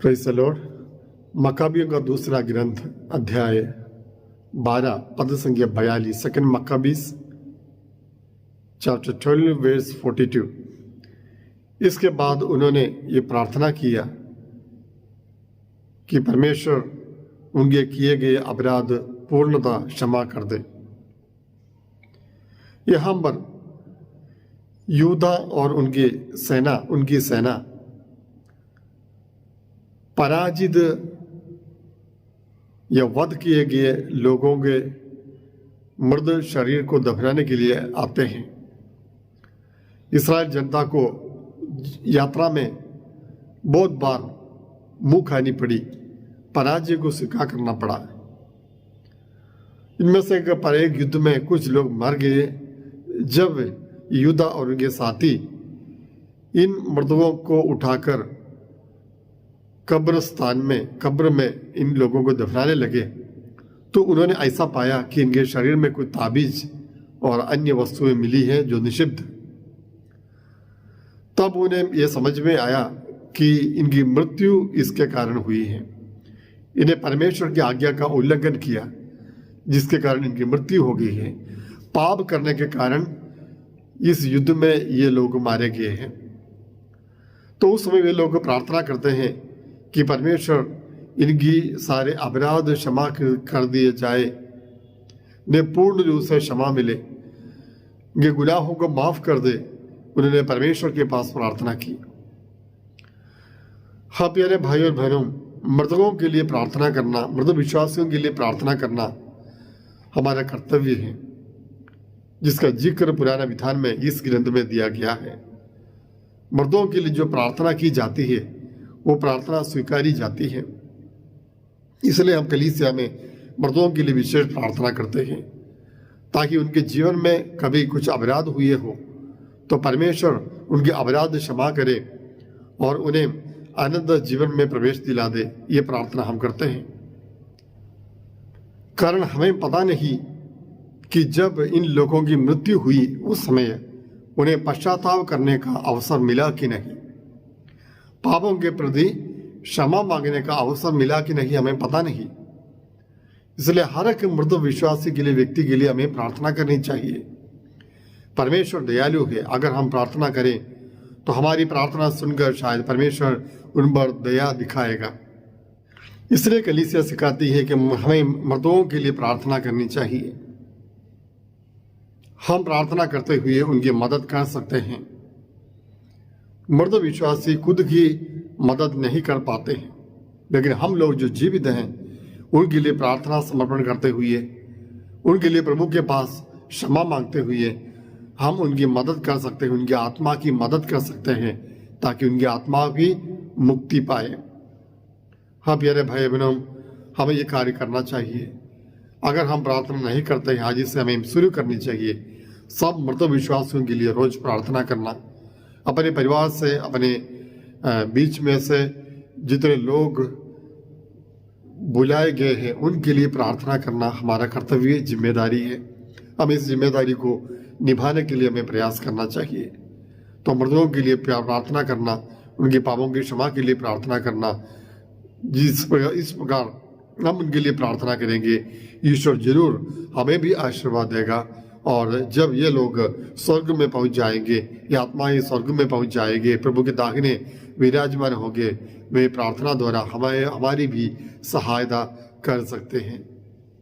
Praise the Lord. मकाबियों का दूसरा ग्रंथ अध्याय 12 पद संख्या 42, सेकंड मकाबीज चैप्टर 12 वर्स 42। इसके बाद उन्होंने ये प्रार्थना किया कि परमेश्वर उनके किए गए अपराध पूर्णतः क्षमा कर दे। यहाँ पर यूदा और उनकी सेना पराजित या वध किए गए लोगों के मृत शरीर को दफनाने के लिए आते हैं। इस्राएल जनता को यात्रा में बहुत बार मुंह खानी पड़ी, पराजय को स्वीकार करना पड़ा। इनमें से पर एक युद्ध में कुछ लोग मर गए। जब यूदा और उनके साथी इन मृतकों को उठाकर कब्र में इन लोगों को दफनाने लगे तो उन्होंने ऐसा पाया कि इनके शरीर में कोई ताबीज और अन्य वस्तुएं मिली हैं जो निषिद्ध। तब उन्हें यह समझ में आया कि इनकी मृत्यु इसके कारण हुई है। इन्हें परमेश्वर की आज्ञा का उल्लंघन किया जिसके कारण इनकी मृत्यु हो गई है। पाप करने के कारण इस युद्ध में ये लोग मारे गए हैं। तो उस समय वे लोग प्रार्थना करते हैं कि परमेश्वर इनकी सारे अपराध क्षमा कर दिए जाए, इन्हें पूर्ण रूप से क्षमा मिले, इनके गुनाहों को माफ कर दे। उन्होंने परमेश्वर के पास प्रार्थना की। हाँ प्यारे भाई और बहनों, मृतकों के लिए प्रार्थना करना, मृत विश्वासियों के लिए प्रार्थना करना हमारा कर्तव्य है, जिसका जिक्र पुराना विधान में इस ग्रंथ में दिया गया है। मर्दों के लिए जो प्रार्थना की जाती है वो प्रार्थना स्वीकारी जाती है। इसलिए हम कलीसिया में मर्दों के लिए विशेष प्रार्थना करते हैं ताकि उनके जीवन में कभी कुछ अपराध हुए हो तो परमेश्वर उनके अपराध क्षमा करे और उन्हें आनंद जीवन में प्रवेश दिला दे। ये प्रार्थना हम करते हैं, कारण हमें पता नहीं कि जब इन लोगों की मृत्यु हुई उस समय उन्हें पश्चाताप करने का अवसर मिला कि नहीं, पापों के प्रति क्षमा मांगने का अवसर मिला कि नहीं, हमें पता नहीं। इसलिए हर एक मृत विश्वासी के लिए, व्यक्ति के लिए हमें प्रार्थना करनी चाहिए। परमेश्वर दयालु है। अगर हम प्रार्थना करें तो हमारी प्रार्थना सुनकर शायद परमेश्वर उन पर दया दिखाएगा। इसलिए कलीसिया सिखाती है कि हमें मर्दों के लिए प्रार्थना करनी चाहिए। हम प्रार्थना करते हुए उनकी मदद कर सकते हैं। मर्द विश्वासी खुद की मदद नहीं कर पाते हैं, लेकिन हम लोग जो जीवित हैं उनके लिए प्रार्थना समर्पण करते हुए, उनके लिए प्रभु के पास क्षमा मांगते हुए हम उनकी मदद कर सकते हैं, उनकी आत्मा की मदद कर सकते हैं ताकि उनकी आत्मा भी मुक्ति पाए। हाँ प्यारे भाई बहनों, हमें ये कार्य करना चाहिए। अगर हम प्रार्थना नहीं करते हैं, आज से हमें शुरू करनी चाहिए। सब मृत विश्वासियों के लिए रोज प्रार्थना करना, अपने परिवार से, अपने बीच में से जितने लोग बुलाए गए हैं उनके लिए प्रार्थना करना हमारा कर्तव्य, जिम्मेदारी है। हम इस जिम्मेदारी को निभाने के लिए हमें प्रयास करना चाहिए। तो मर्दों के लिए प्रार्थना करना, उनके पापों की क्षमा के लिए प्रार्थना करना, इस प्रकार हम उनके लिए प्रार्थना करेंगे, ईश्वर जरूर हमें भी आशीर्वाद देगा। और जब ये लोग स्वर्ग में पहुंच जाएंगे, ये आत्माएं स्वर्ग में पहुंच जाएंगे, प्रभु के दाहिने विराजमान होंगे, वे प्रार्थना द्वारा हमारी भी सहायता कर सकते हैं।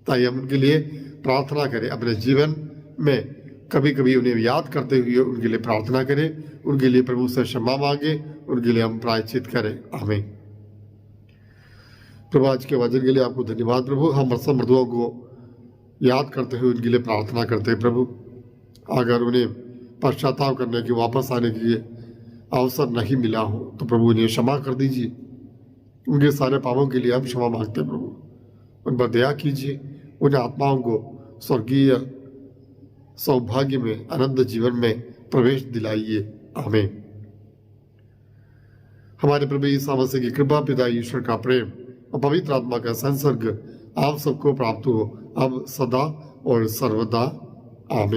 ताकि हम उनके लिए प्रार्थना करें, अपने जीवन में कभी कभी उन्हें याद करते हुए उनके लिए प्रार्थना करें, उनके लिए प्रभु से क्षमा मांगे, उनके लिए हम प्रायश्चित करें। आमीन। प्रभु आज के वचन के लिए आपको धन्यवाद प्रभु। हम सब मर्दों को याद करते हुए उनके लिए प्रार्थना करते हैं प्रभु। अगर उन्हें पश्चाताप करने के, वापस आने के लिए अवसर नहीं मिला हो तो प्रभु उन्हें क्षमा कर दीजिए। उनके सारे पापों के लिए हम क्षमा मांगते हैं प्रभु। उन पर दया कीजिए, उन आत्माओं को स्वर्गीय सौभाग्य में, आनंद जीवन में प्रवेश दिलाइए। आमीन। हमारे प्रभु यीशु मसीह की कृपा, पिता ईश्वर का प्रेम और पवित्र आत्मा का संसर्ग आप सबको प्राप्त हो अब, सदा और सर्वदा। आमीन।